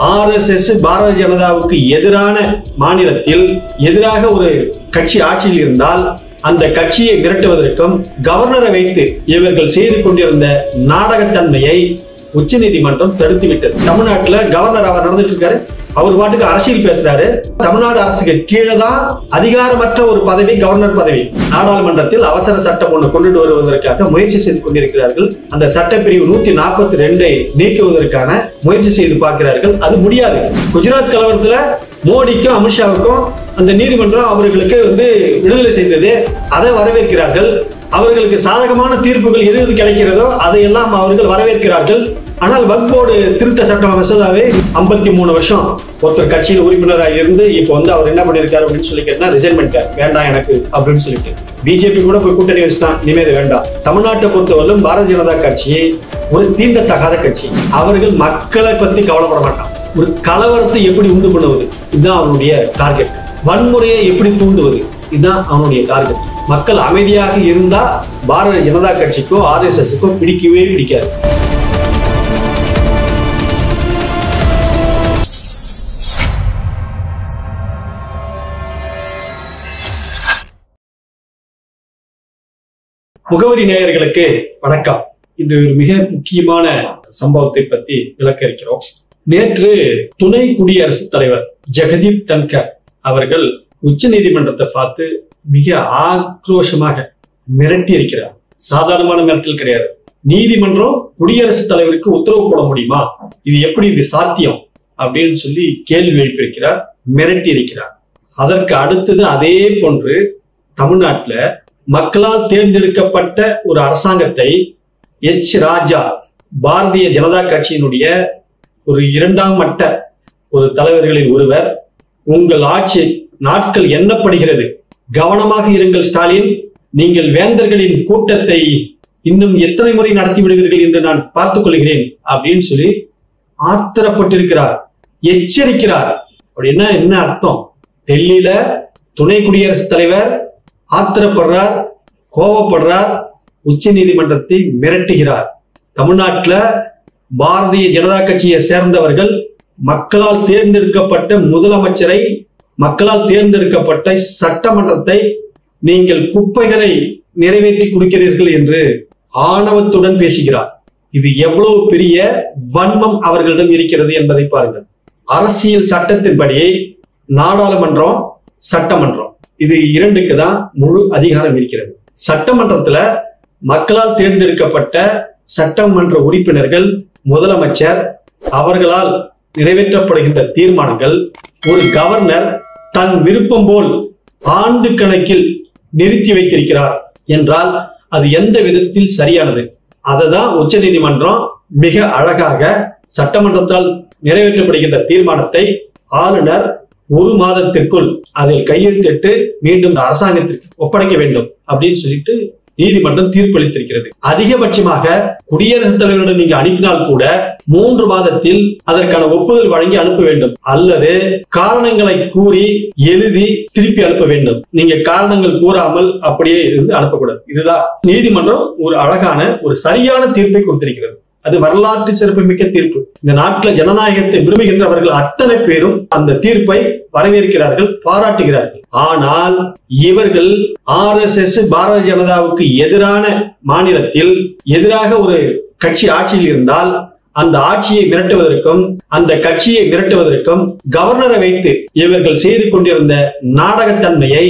RSS Bharatiya ஜனதாவுக்கு எதிரான மாநிலத்தில் எதிராக ஒரு கட்சி ஆட்சியில் இருந்தால் அந்த கட்சியை விரட்டுவதற்கும் கவர்னரை வைத்து இவர்கள் செய்து கொண்டிருந்த நாடகத்தன்மையை உச்சநீதிமன்றம் தடுத்துவிட்டது. தமிழ்நாட்டுல கவர்னர் அவர் நடந்துட்டு இருக்காரு, அவர் பாட்டுக்கு அரசியல் பேசுறாரு. தமிழ்நாடு அரசுக்கு கீழே தான் அதிகாரமற்ற ஒரு பதவி கவர்னர் பதவி. நாடாளுமன்றத்தில் அவசர சட்டம் ஒன்று கொண்டு வருவதற்காக முயற்சி செய்து கொண்டிருக்கிறார்கள். அந்த சட்டப்பிரிவு 142 நீக்குவதற்கான முயற்சி செய்து பார்க்கிறார்கள். அது முடியாது. குஜராத் கலவரத்துல மோடிக்கும் அமித்ஷாவுக்கும் அந்த நீதிமன்றம் அவர்களுக்கு விடுதலை செய்தது. அதை வரவேற்கிறார்கள். அவர்களுக்கு சாதகமான தீர்ப்புகள் எது எது கிடைக்கிறதோ அதையெல்லாம் அவர்கள் வரவேற்கிறார்கள். ஆனால் வக்ஃப் போர்டு திருத்த சட்ட மசோதாவை 53 வருஷம் ஒருத்தர் கட்சியில் உறுப்பினராக இருந்து இப்போ அவர் என்ன பண்ணிருக்காரு அப்படின்னு சொல்லி கேட்டா ரிசைன் பண்ணிட்டார். வேண்டாம் எனக்கு அப்படின்னு சொல்லிட்டு பிஜேபி கூட போய் கூட்டணி வச்சுதான் இனிமேல் வேண்டாம். தமிழ்நாட்டை பொறுத்தவரையிலும் பாரதிய ஜனதா கட்சி ஒரு தீண்டத்தகாத கட்சி. அவர்கள் மக்களை பத்தி கவலைப்பட மாட்டான். ஒரு கலவரத்தை எப்படி உண்டு பண்ணுவது இதுதான் அவனுடைய டார்கெட். வன்முறையை எப்படி தூண்டுவது இதுதான் அவனுடைய டார்கெட். மக்கள் அமைதியாக இருந்தா பாரதிய ஜனதா கட்சிக்கோ RSSக்கோ பிடிக்கவே பிடிக்காது. முகவரி நேயர்களுக்கு வணக்கம். இன்று ஒரு மிக முக்கியமான சம்பவத்தை பற்றி விளக்க இருக்கிறோம். நேற்று துணை குடியரசுத் தலைவர் ஜெகதீப் தன்கர் அவர்கள் உச்ச நீதிமன்றத்தை பார்த்து மிக ஆக்ரோஷமாக மிரட்டி இருக்கிறார். சாதாரணமான மிரட்டல் கிடையாது. நீதிமன்றம் குடியரசுத் தலைவருக்கு உத்தரவு போட முடியுமா, இது எப்படி இது சாத்தியம் அப்படின்னு சொல்லி கேள்வி எழுப்பியிருக்கிறார், மிரட்டி இருக்கிறார். அதற்கு அடுத்தது அதே போன்று தமிழ்நாட்டில் மக்களால் தேர்ந்தெடுக்கப்பட்ட ஒரு அரசாங்கத்தை ராஜா பாரதிய ஜனதா கட்சியினுடைய ஒரு 2ஆம் மட்ட ஒரு தலைவர்களில் ஒருவர், உங்கள் ஆட்சி நாட்கள் எண்ணப்படுகிறது, கவனமாக இருங்கள் ஸ்டாலின், நீங்கள் வேந்தர்களின் கூட்டத்தை இன்னும் எத்தனை முறை நடத்தி விடுவீர்கள் என்று நான் பார்த்துக் கொள்கிறேன் அப்படின்னு சொல்லி ஆத்திரப்பட்டிருக்கிறார், எச்சரிக்கிறார். அப்படின்னா என்ன அர்த்தம்? டெல்லியில துணை குடியரசுத் தலைவர் ஆத்திரப்படுறார், கோபப்படுறார், உச்ச நீதிமன்றத்தை மிரட்டுகிறார். தமிழ்நாட்டில் பாரதிய ஜனதா கட்சியை சேர்ந்தவர்கள் மக்களால் தேர்ந்தெடுக்கப்பட்ட முதலமைச்சரை, மக்களால் தேர்ந்தெடுக்கப்பட்ட சட்டமன்றத்தை நீங்கள் குப்பைகளை நிறைவேற்றி கொடுக்கிறீர்கள் என்று ஆணவத்துடன் பேசுகிறார். இது எவ்வளவு பெரிய வன்மம் அவர்களிடம் இருக்கிறது என்பதை பாருங்கள். அரசியல் சட்டத்தின்படி நாடாளுமன்றம், சட்டமன்றம் இது 2க்கு தான் முழு அதிகாரம் இருக்கிறது. சட்டமன்றத்துல மக்களால் தேர்ந்தெடுக்கப்பட்ட சட்டமன்ற உறுப்பினர்கள், முதலமைச்சர் அவர்களால் நிறைவேற்றப்படுகின்ற தீர்மானங்கள் ஒரு கவர்னர் தன் விருப்பம் போல் ஆண்டு கணக்கில் நிறுத்தி வைத்திருக்கிறார் என்றால் அது எந்த விதத்தில் சரியானது? அததான் உச்ச நீதிமன்றம் மிக அழகாக சட்டமன்றத்தால் நிறைவேற்றப்படுகின்ற தீர்மானத்தை ஆளுநர் 1 மாதத்திற்குள் அதில் கையெழுத்திட்டு மீண்டும் அரசாங்கத்திற்கு ஒப்படைக்க வேண்டும் அப்படின்னு சொல்லிட்டு நீதிமன்றம் தீர்ப்பளித்திருக்கிறது. அதிகபட்சமாக குடியரசுத் தலைவரிடம் நீங்க அனுப்பினால் கூட 3 மாதத்தில் அதற்கான ஒப்புதல் வழங்கி அனுப்ப வேண்டும், அல்லது காரணங்களை கூறி எழுதி திருப்பி அனுப்ப வேண்டும். நீங்க காரணங்கள் கூறாமல் அப்படியே இருந்து அனுப்பக்கூடாது. இதுதான் நீதிமன்றம் ஒரு அழகான ஒரு சரியான தீர்ப்பை கொடுத்திருக்கிறது. அது வரலாற்று சிறப்புமிக்க தீர்ப்பு. இந்த நாட்டில் ஜனநாயகத்தை விரும்புகின்றவர்கள் அத்தனை பேரும் அந்த தீர்ப்பை வரவேற்கிறார்கள், பாராட்டுகிறார்கள். ஆனால் இவர்கள் RSS பாரதிய ஜனதாவுக்கு எதிரான மாநிலத்தில் எதிராக ஒரு கட்சி ஆட்சியில் இருந்தால் அந்த ஆட்சியை மிரட்டுவதற்கும் அந்த கட்சியை மிரட்டுவதற்கும் கவர்னரை வைத்து இவர்கள் செய்து கொண்டிருந்த நாடகத்தன்மையை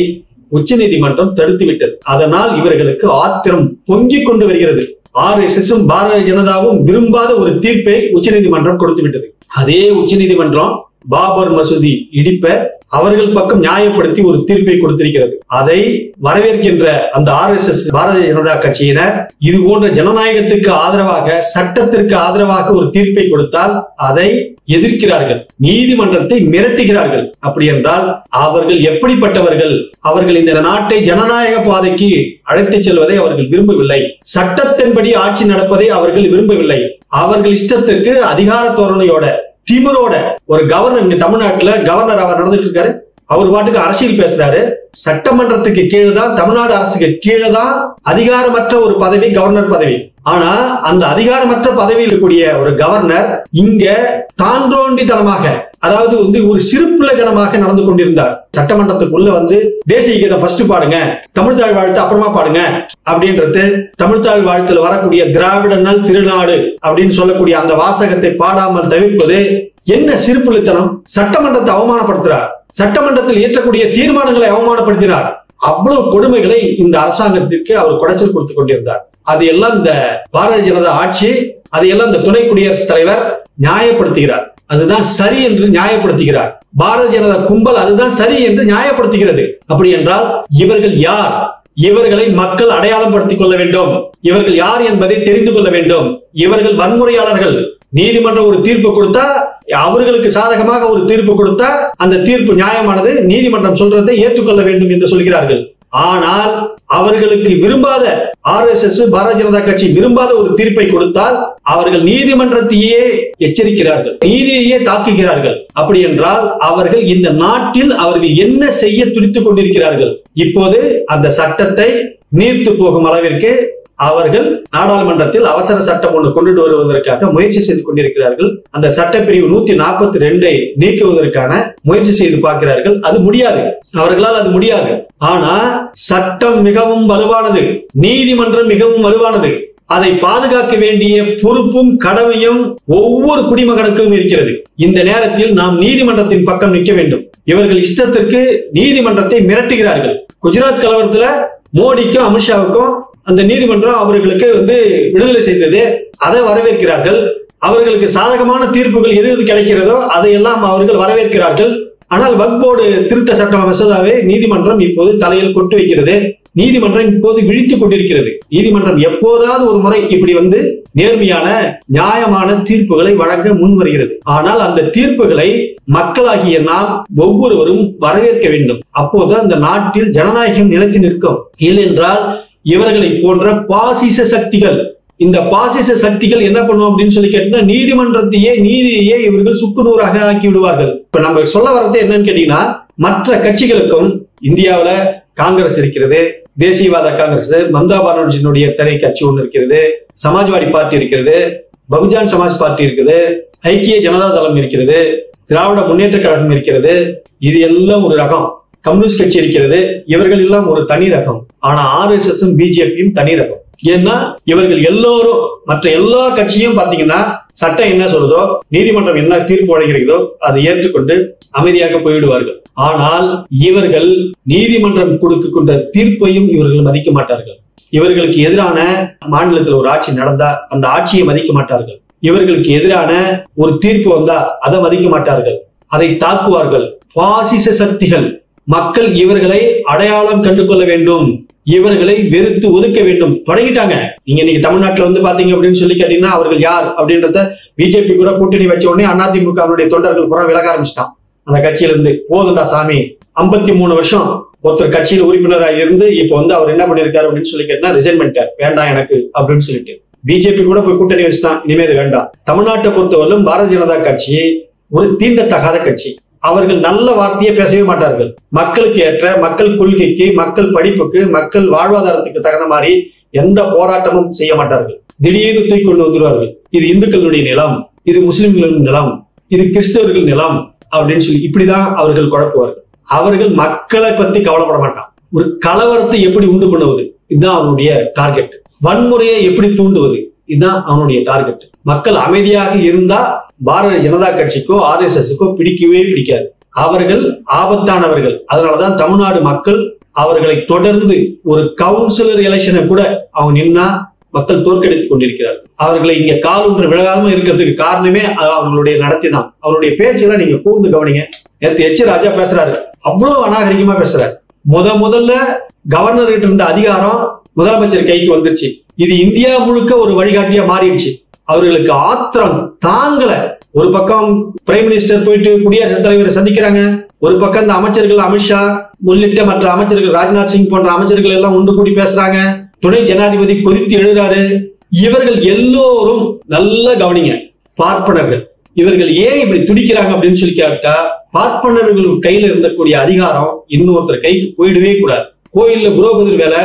உச்சநீதிமன்றம் தடுத்துவிட்டது. அதனால் இவர்களுக்கு ஆத்திரம் பொங்கிக் கொண்டு வருகிறது. RSSம் பாரதிய ஜனதாவும் விரும்பாத ஒரு தீர்ப்பை உச்சநீதிமன்றம் கொடுத்து விட்டது. அதே உச்சநீதிமன்றம் பாபர் மசூதி இடிப்ப அவர்கள் பக்கம் நியாயப்படுத்தி ஒரு தீர்ப்பை கொடுத்திருக்கிறது. அதை வரவேற்கின்ற அந்த RSS பாரதிய ஜனதா கட்சியினர் இது போன்ற ஜனநாயகத்துக்கு ஆதரவாக, சட்டத்திற்கு ஆதரவாக ஒரு தீர்ப்பை கொடுத்தால் அதை எதிர்க்கிறார்கள், நீதிமன்றத்தை மிரட்டுகிறார்கள். அப்படி என்றால் அவர்கள் எப்படிப்பட்டவர்கள்? அவர்கள் இந்த நாட்டை ஜனநாயக பாதைக்கு அழைத்துச் செல்வதை அவர்கள் விரும்பவில்லை. சட்டத்தின்படி ஆட்சி நடப்பதை அவர்கள் விரும்பவில்லை. அவர்கள் இஷ்டத்துக்கு அதிகார தோரணையோட, திமிரோட ஒரு கவர்னர், இங்க தமிழ்நாட்டுல கவர்னர் அவர் நடந்துட்டு இருக்காரு, அவர் பாட்டுக்கு அரசியல் பேசுறாரு. சட்டமன்றத்துக்கு கீழே தான், தமிழ்நாடு அரசுக்கு கீழே தான் அதிகாரமற்ற ஒரு பதவி கவர்னர் பதவி. ஆனா அந்த அதிகாரமற்ற பதவியில் இருக்கக்கூடிய ஒரு கவர்னர் இங்க தாண்டோண்டித்தனமாக, அதாவது ஒரு சிறுபிள்ளைத்தனமாக நடந்து கொண்டிருந்தார். சட்டமன்றத்துக்குள்ள தேசிய கீதம் ஃபர்ஸ்ட் பாடுங்க, தமிழ்தாழ் வாழ்த்து அப்புறமா பாடுங்க அப்படின்றது, தமிழ்தாழ் வாழ்த்துல வரக்கூடிய திராவிட நல் திருநாடு அப்படின்னு சொல்லக்கூடிய அந்த வாசகத்தை பாடாமல் தவிர்ப்பது என்ன சிறுபிள்ளைத்தனம்? சட்டமன்றத்தை அவமானப்படுத்துறார், சட்டமன்றத்தில் இயற்றக்கூடிய தீர்மானங்களை அவமானப்படுத்தினார். அவ்வளவு கொடுமைகளை இந்த அரசாங்கத்திற்கு அவர் குடைச்சல் கொடுத்துக் கொண்டிருந்தார். அதையெல்லாம் இந்த பாரதிய ஜனதா ஆட்சி, அதையெல்லாம் இந்த துணை குடியரசுத் தலைவர் நியாயப்படுத்துகிறார். அதுதான் சரி என்று நியாயப்படுத்துகிறார். பாரதிய ஜனதா கும்பல் அதுதான் சரி என்று நியாயப்படுத்துகிறது. அப்படி என்றால் இவர்கள் யார்? இவர்களை மக்கள் அடையாளம் படுத்திக் கொள்ள வேண்டும். இவர்கள் யார் என்பதை தெரிந்து கொள்ள வேண்டும். இவர்கள் வன்முறையாளர்கள். நீதிமன்றம் ஒரு தீர்ப்பு கொடுத்தா, அவர்களுக்கு சாதகமாக ஒரு தீர்ப்பு கொடுத்தா அந்த தீர்ப்பு நியாயமானது, நீதிமன்றம் சொல்றதை ஏற்றுக்கொள்ள வேண்டும் என்று சொல்கிறார்கள். ஆனால் அவர்களுக்கு விரும்பாத RSS பாரதிய ஜனதா கட்சி விரும்பாத ஒரு தீர்ப்பை கொடுத்தால் அவர்கள் நீதிமன்றத்தையே எச்சரிக்கிறார்கள், நீதியையே தாக்குகிறார்கள். அப்படி என்றால் அவர்கள் இந்த நாட்டில் அவர்கள் என்ன செய்ய துடித்துக் கொண்டிருக்கிறார்கள்? இப்போது அந்த சட்டத்தை நீர்த்து போகும் அளவிற்கு அவர்கள் நாடாளுமன்றத்தில் அவசர சட்டம் ஒன்று கொண்டு வருவதற்காக முயற்சி செய்து கொண்டிருக்கிறார்கள். அந்த சட்டப்பிரிவு 142 நீக்குவதற்கான முயற்சி செய்து பார்க்கிறார்கள். அது முடியாது, அவர்களால் அது முடியாது. ஆனா சட்டம் மிகவும் வலுவானது, நீதிமன்றம் மிகவும் வலுவானது. அதை பாதுகாக்க வேண்டிய பொறுப்பும் கடமையும் ஒவ்வொரு குடிமகனுக்கும் இருக்கிறது. இந்த நேரத்தில் நாம் நீதிமன்றத்தின் பக்கம் நிற்க வேண்டும். இவர்கள் இஷ்டத்திற்கு நீதிமன்றத்தை மிரட்டுகிறார்கள். குஜராத் கலவரத்துல மோடிக்கும் அமித்ஷாவுக்கும் அந்த நீதிமன்றம் அவர்களுக்கு விடுதலை செய்தது, அதை வரவேற்கிறார்கள். அவர்களுக்கு சாதகமான தீர்ப்புகள் எது எது கிடைக்கிறதோ அதையெல்லாம் அவர்கள் வரவேற்கிறார்கள். ஆனால் வக்ஃப் போர்டு திருத்த சட்ட மசோதாவை நீதிமன்றம் இப்போது தலையில் கொண்டு வைக்கிறது. நீதிமன்றம் இப்போது விழித்துக் கொண்டிருக்கிறது. நீதிமன்றம் எப்போதாவது ஒரு முறை இப்படி நேர்மையான நியாயமான தீர்ப்புகளை வழங்க முன் வருகிறது. ஆனால் அந்த தீர்ப்புகளை மக்களாகிய நாம் ஒவ்வொருவரும் வரவேற்க வேண்டும். அப்போது அந்த நாட்டில் ஜனநாயகம் நிலைத்து நிற்கும். இல்லென்றால் இவர்களை போன்ற பாசிச சக்திகள், இந்த பாசிச சக்திகள் என்ன பண்ணுவோம் அப்படின்னு சொல்லி கேட்டீங்கன்னா, நீதியை இவர்கள் சுக்குநூறாக ஆக்கி விடுவார்கள். இப்ப நம்ம சொல்ல வர்றது என்னன்னு கேட்டீங்கன்னா, மற்ற கட்சிகளுக்கும் இந்தியாவில காங்கிரஸ் இருக்கிறது, தேசியவாத காங்கிரஸ், மம்தா பானர்ஜியினுடைய தனி கட்சி ஒன்று இருக்கிறது, சமாஜ்வாடி பார்ட்டி இருக்கிறது, பகுஜன் சமாஜ் பார்ட்டி இருக்குது, ஐக்கிய ஜனதா தளம் இருக்கிறது, திராவிட முன்னேற்ற கழகம் இருக்கிறது. இது எல்லாம் ஒரு ரகம். கம்யூனிஸ்ட் கட்சி இருக்கிறது. இவர்கள் எல்லாம் ஒரு தனி ரகம். ஆனா RSS பிஜேபியும் தனி ரகம். ஏன்னா இவர்கள் எல்லோரும், மற்ற எல்லா கட்சியும் பாத்தீங்கன்னா சட்டம் என்ன சொல்றதோ, நீதிமன்றம் என்ன தீர்ப்பு வழங்குகிறதோ அதை ஏற்றுக்கொண்டு அமைதியாக போய்விடுவார்கள். ஆனால் இவர்கள் நீதிமன்றம் கொடுக்கின்ற தீர்ப்பையும் இவர்கள் மதிக்க மாட்டார்கள். இவர்களுக்கு எதிரான மாநிலத்தில் ஒரு ஆட்சி நடந்தா அந்த ஆட்சியை மதிக்க மாட்டார்கள். இவர்களுக்கு எதிரான ஒரு தீர்ப்பு வந்தா அதை மதிக்க மாட்டார்கள், அதை தாக்குவார்கள். பாசிச சக்திகள். மக்கள் இவர்களை அடையாளம் கண்டு கொள்ள வேண்டும், இவர்களை வெறுத்து ஒதுக்க வேண்டும். தொடங்கிட்டாங்க. நீங்க இன்னைக்கு தமிழ்நாட்டுல பாத்தீங்க அப்படின்னு சொல்லி கேட்டீங்கன்னா, அவர்கள் யார் அப்படின்றத பிஜேபி கூட கூட்டணி வச்ச உடனே அதிமுக தொண்டர்கள் பூரா விலக ஆரம்பிச்சிட்டான் அந்த கட்சியில இருந்து. போதுண்டா சாமி, 53 வருஷம் ஒருத்தர் கட்சியில உறுப்பினராக இருந்து இப்ப அவர் என்ன பண்ணிருக்காரு அப்படின்னு சொல்லி கேட்டா, ரிசைன் பண்ணிட்டார், வேண்டாம் எனக்கு அப்படின்னு சொல்லிட்டு. பிஜேபி கூட போய் கூட்டணி வச்சுட்டான், இனிமே இது வேண்டாம். தமிழ்நாட்டை பொறுத்தவரையிலும் பாரதிய ஜனதா கட்சி ஒரு தீண்டத்தகாத கட்சி. அவர்கள் நல்ல வார்த்தையை பேசவே மாட்டார்கள். மக்களுக்கு ஏற்ற, மக்கள் கொள்கைக்கு, மக்கள் படிப்புக்கு, மக்கள் வாழ்வாதாரத்துக்கு தகுந்த மாதிரி எந்த போராட்டமும் செய்ய மாட்டார்கள். திடீர்னு தூக்கி கொண்டு வந்துடுவார்கள். இது இந்துக்களுடைய நிலம், இது முஸ்லிம்களின் நிலம், இது கிறிஸ்தவர்கள் நிலம் அப்படின்னு சொல்லி இப்படிதான் அவர்கள் குழப்புவார்கள். அவர்கள் மக்களை பத்தி கவலைப்பட மாட்டான். ஒரு கலவரத்தை எப்படி உண்டு பண்ணுவது, இதுதான் அவனுடைய டார்கெட். வன்முறையை எப்படி தூண்டுவது, இதுதான் அவனுடைய டார்கெட். மக்கள் அமைதியாக இருந்தா பாரதிய ஜனதா கட்சிக்கோ RSSக்கோ பிடிக்கவே பிடிக்காது. அவர்கள் ஆபத்தானவர்கள். அதனாலதான் தமிழ்நாடு மக்கள் அவர்களை தொடர்ந்து ஒரு கவுன்சிலர் எலெக்ஷனை கூட அவங்க நின்னா மக்கள் தோற்கடித்துக் கொண்டிருக்கிறார்கள். அவர்களை இங்க கால் ஒன்று விலகாம இருக்கிறதுக்கு காரணமே அவர்களுடைய நடத்தி தான். அவருடைய பேச்செல்லாம் நீங்க கூர்ந்து கவனிங்க. நேற்று H. ராஜா பேசுறாரு, அவ்வளவு அநாகரிகமா பேசுறாரு. முதல்ல கவர்னர் கிட்ட இருந்த அதிகாரம் முதலமைச்சர் கைக்கு வந்துருச்சு. இது இந்தியா முழுக்க ஒரு வழிகாட்டியா மாறிடுச்சு. அவர்களுக்கு ஆத்திரம் தாங்கல. ஒரு பக்கம் பிரைம் மினிஸ்டர் போயிட்டு குடியரசுத் தலைவரை சந்திக்கிறாங்க, ஒரு பக்கம் இந்த அமைச்சர்கள் அமித்ஷா உள்ளிட்ட மற்ற அமைச்சர்கள், ராஜ்நாத் சிங் போன்ற அமைச்சர்கள் எல்லாம் ஒன்று கூடி பேசுறாங்க. துணை ஜனாதிபதி கொதித்து எழுறாரு. இவர்கள் எல்லோரும் நல்ல கவனிங்க, பார்ப்பனர்கள். இவர்கள் ஏன் இப்படி துடிக்கிறாங்க அப்படின்னு சொல்லி கேட்டா, பார்ப்பனர்கள் கையில இருந்தக்கூடிய அதிகாரம் இன்னொருத்தர் கைக்கு போயிடவே கூடாது. கோயில்ல புரோகிதர் வேலை,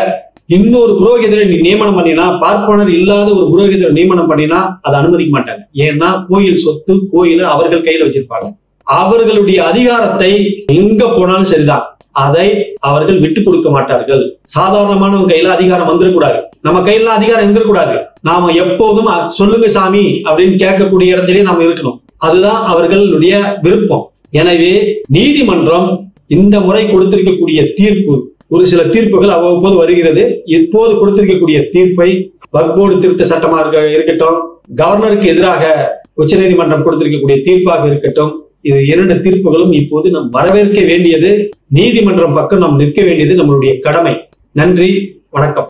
இன்னொரு புரோகிதரை நீ நியமனம் பண்ணினா, பார்ப்பனர் இல்லாத ஒரு புரோகிதரை நியமனம் பண்ணினா அதை அனுமதிக்க மாட்டாங்க. ஏன்னா கோயில் சொத்து, கோயில அவர்கள் கையில வச்சிருப்பாங்க. அவர்களுடைய அதிகாரத்தை எங்க போனாலும் சரிதான், அதை அவர்கள் விட்டு கொடுக்க மாட்டார்கள். சாதாரணமானவங்க கையில அதிகாரம் வந்துடக்கூடாது, நம்ம கையில அதிகாரம் இருந்துடக்கூடாது. நாம எப்போதும் சொல்லுங்க சாமி அப்படின்னு கேட்கக்கூடிய இடத்திலே நாம இருக்கணும். அதுதான் அவர்களுடைய விருப்பம். எனவே நீதிமன்றம் இந்த முறை கொடுத்திருக்கக்கூடிய தீர்ப்பு, ஒரு சில தீர்ப்புகள் அவ்வப்போது வருகிறது. இப்போது கொடுத்திருக்கக்கூடிய தீர்ப்பை வக்ஃப் போர்டு திருத்த சட்டமா இருக்கட்டும், கவர்னருக்கு எதிராக உச்சநீதிமன்றம் கொடுத்திருக்கக்கூடிய தீர்ப்பாக இருக்கட்டும், இது 2 தீர்ப்புகளும் இப்போது நாம் வரவேற்க வேண்டியது, நீதிமன்றம் பக்கம் நாம் நிற்க வேண்டியது நம்மளுடைய கடமை. நன்றி, வணக்கம்.